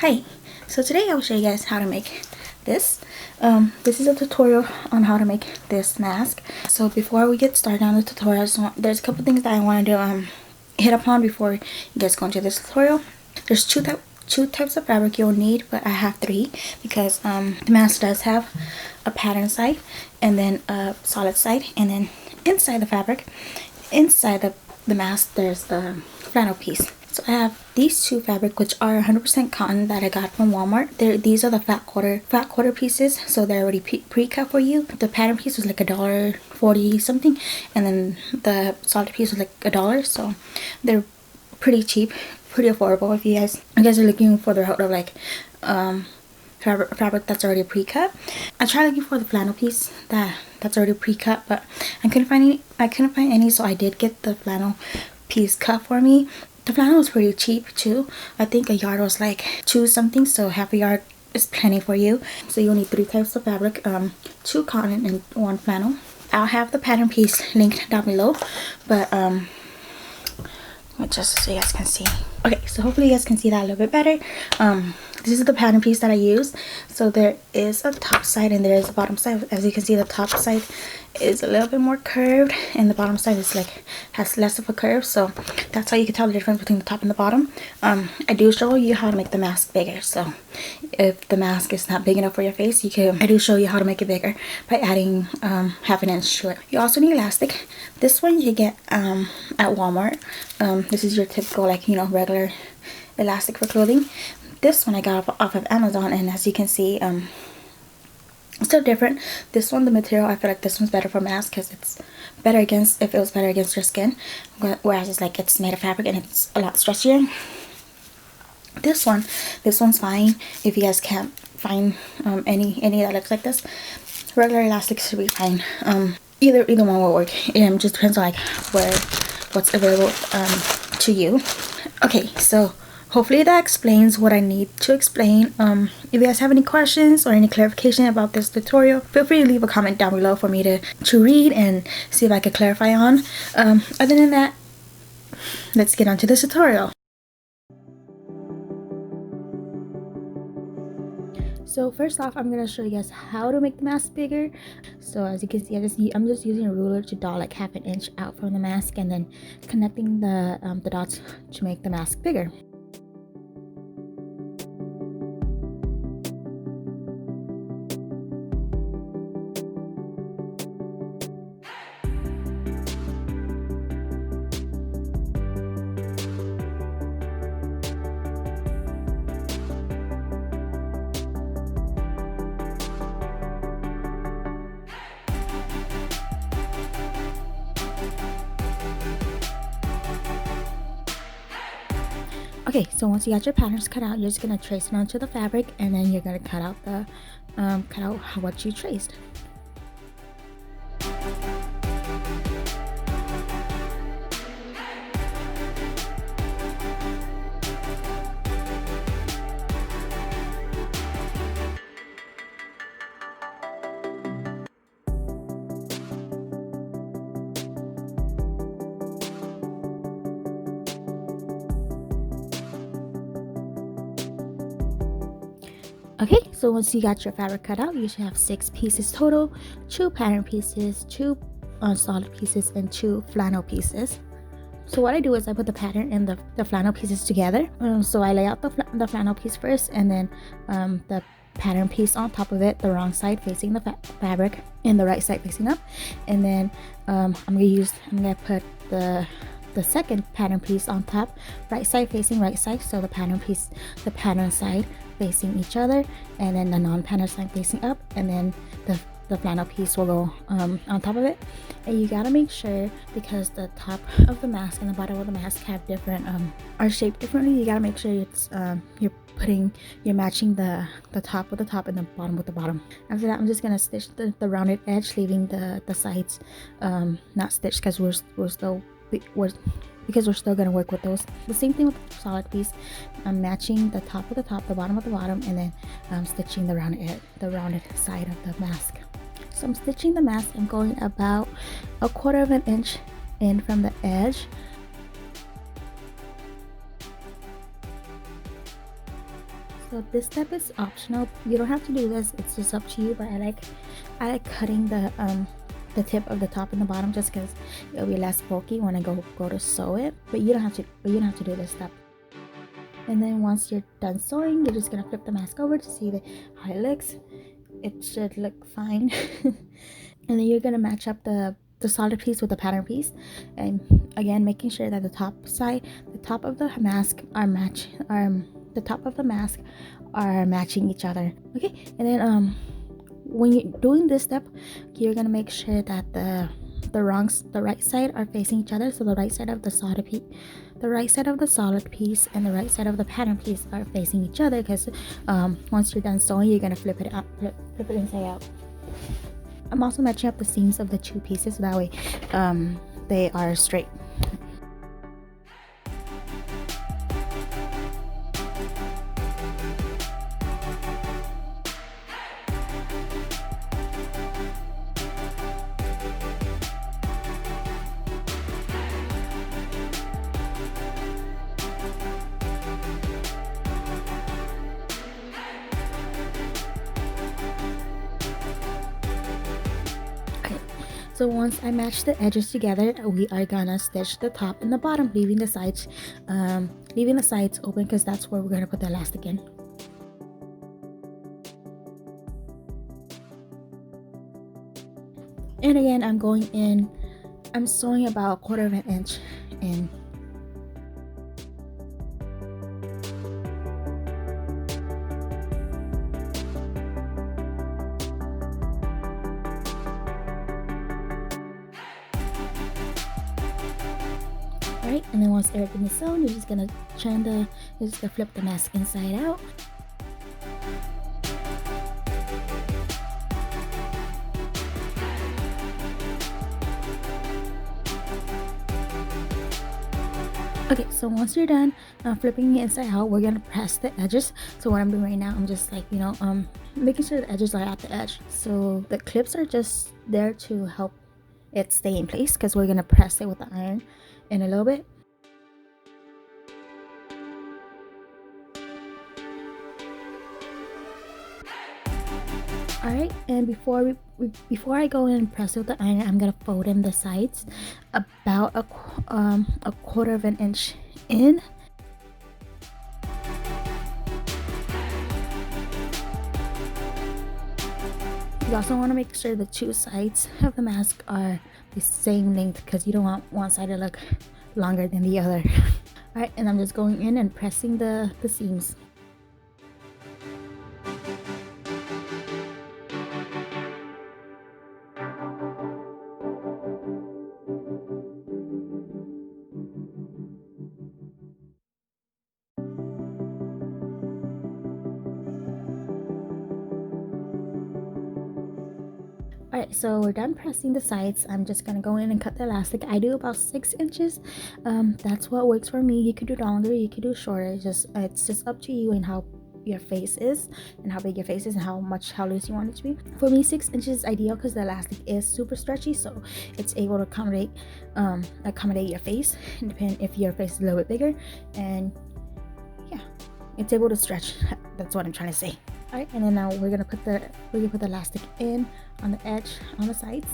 Hi, so today I will show you guys how to make this. This is a tutorial on how to make this mask. So before we get started on the tutorial, there's a couple things that I wanted to hit upon before you guys go into this tutorial. There's two types of fabric you'll need, but I have three because the mask does have a pattern side and then a solid side, and then inside the fabric, inside the mask, there's a flannel piece. So I have these two fabric, which are 100% cotton that I got from Walmart. These are the fat quarter pieces, so they're already pre-cut for you. The pattern piece was like $1.40 something, and then the solid piece was like $1. So they're pretty cheap, pretty affordable if you guys are looking for the route of like fabric that's already pre-cut. I tried looking for the flannel piece that's already pre-cut, but I couldn't find any. So I did get the flannel piece cut for me. The flannel was pretty cheap too. I think a yard was like $2 something, so half a yard is plenty for you. So you'll need three types of fabric, 2 cotton and 1 flannel. I'll have the pattern piece linked down below, but just so you guys can see. Okay, so hopefully you guys can see that a little bit better. This is the pattern piece that I used. So there is a top side and there is a bottom side. As you can see, the top side is a little bit more curved and the bottom side is like has less of a curve. So that's how you can tell the difference between the top and the bottom. I do show you how to make the mask bigger. So if the mask is not big enough for your face, I do show you how to make it bigger by adding half an inch to it. You also need elastic. This one you get at Walmart. This is your typical regular elastic for clothing. This one I got off of Amazon, and as you can see, it's still different. This one, the material, I feel like this one's better for mask because it's better against, if it was better against your skin, whereas it's made of fabric and it's a lot stretchier. This one's fine if you guys can't find any that looks like this. Regular elastic should be fine. Either one will work. It just depends on what's available to you. Okay, so hopefully that explains what I need to explain. If you guys have any questions or any clarification about this tutorial, feel free to leave a comment down below for me to read and see if I could clarify on. Other than that, let's get on to this tutorial. So first off, I'm going to show you guys how to make the mask bigger. So as you can see, I'm just using a ruler to draw like half an inch out from the mask and then connecting the dots to make the mask bigger. Okay, so once you got your patterns cut out, you're just gonna trace it onto the fabric, and then you're gonna cut out what you traced. Okay, so once you got your fabric cut out, you should have 6 pieces total, 2 pattern pieces, 2 solid pieces, and 2 flannel pieces. So what I do is I put the pattern and the flannel pieces together. So I lay out the flannel piece first, and then the pattern piece on top of it, the wrong side facing the fabric and the right side facing up. And then I'm gonna put the second pattern piece on top, right side facing right side, so the pattern side facing each other, and then the non-pattern side facing up, and then the flannel piece will go on top of it. And you gotta make sure, because the top of the mask and the bottom of the mask have different are shaped differently, you gotta make sure it's you're matching the top with the top and the bottom with the bottom. After that, I'm just gonna stitch the rounded edge, leaving the sides not stitched, because we're still gonna work with those. The same thing with the solid piece. I'm matching the top with the top, the bottom with the bottom, and then stitching the rounded side of the mask. So I'm stitching the mask. I'm going about 1/4 of an inch in from the edge. So this step is optional. You don't have to do this. It's just up to you. But I like cutting the tip of the top and the bottom, just because it'll be less bulky when I go to sew it. But you don't have to do this step. And then once you're done sewing, you're just gonna flip the mask over to see how it looks. It should look fine. And then you're gonna match up the solid piece with the pattern piece, and again making sure that the top of the mask are matching each other. Okay, and then when you're doing this step, you're gonna make sure that the right side are facing each other. So the right side of the solid piece and the right side of the pattern piece are facing each other, because once you're done sewing, you're gonna flip it inside out. I'm also matching up the seams of the two pieces, so that way they are straight. So once I match the edges together, we are gonna stitch the top and the bottom, leaving the sides open, because that's where we're gonna put the elastic in. And again, I'm sewing about 1/4 of an inch in. Alright, and then once everything is sewn, you're just gonna flip the mask inside out. Okay, so once you're done flipping it inside out, we're gonna press the edges. So what I'm doing right now, I'm just like, making sure the edges are at the edge. So the clips are just there to help it stay in place, because we're gonna press it with the iron in a little bit. Alright, and before I go in and press it with the iron, I'm gonna fold in the sides about a 1/4 of an inch in. You also want to make sure the two sides of the mask are the same length, because you don't want one side to look longer than the other. Alright, and I'm just going in and pressing the seams. Alright, so we're done pressing the sides. I'm just gonna go in and cut the elastic. I do about 6 inches. That's what works for me. You could do longer, you could do shorter. It's just up to you and how your face is, and how big your face is, and how loose you want it to be. For me, 6 inches is ideal, because the elastic is super stretchy, so it's able to accommodate your face, depending if your face is a little bit bigger, and yeah, it's able to stretch. That's what I'm trying to say. Alright, and then now we're gonna put the elastic in on the edge, on the sides.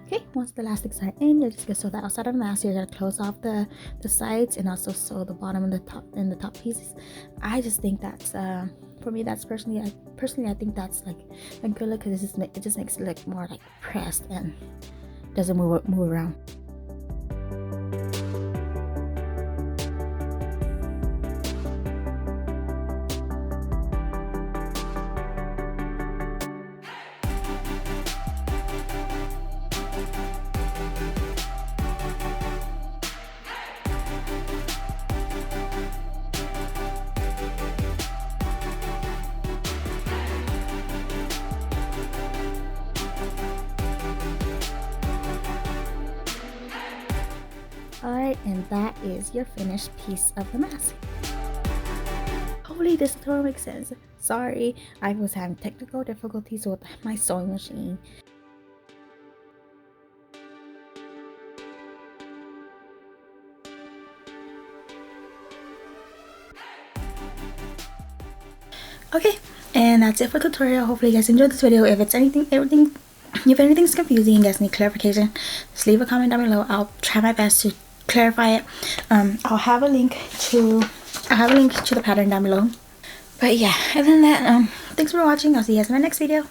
Okay, once the elastics are in, you're just gonna sew the outside of the mask. You're gonna close off the sides and also sew the bottom and the top pieces. I just think that's for me, that's personally I think that's like a good look, because it just makes it look more like pressed and doesn't move around. Alright, and that is your finished piece of the mask. Hopefully this tutorial makes sense. Sorry, I was having technical difficulties with my sewing machine. Okay, and that's it for the tutorial. Hopefully you guys enjoyed this video. If anything's confusing, you guys need clarification, just leave a comment down below. I'll try my best to clarify it. I'll have a link to the pattern down below. But yeah, other than that, thanks for watching. I'll see you guys in my next video.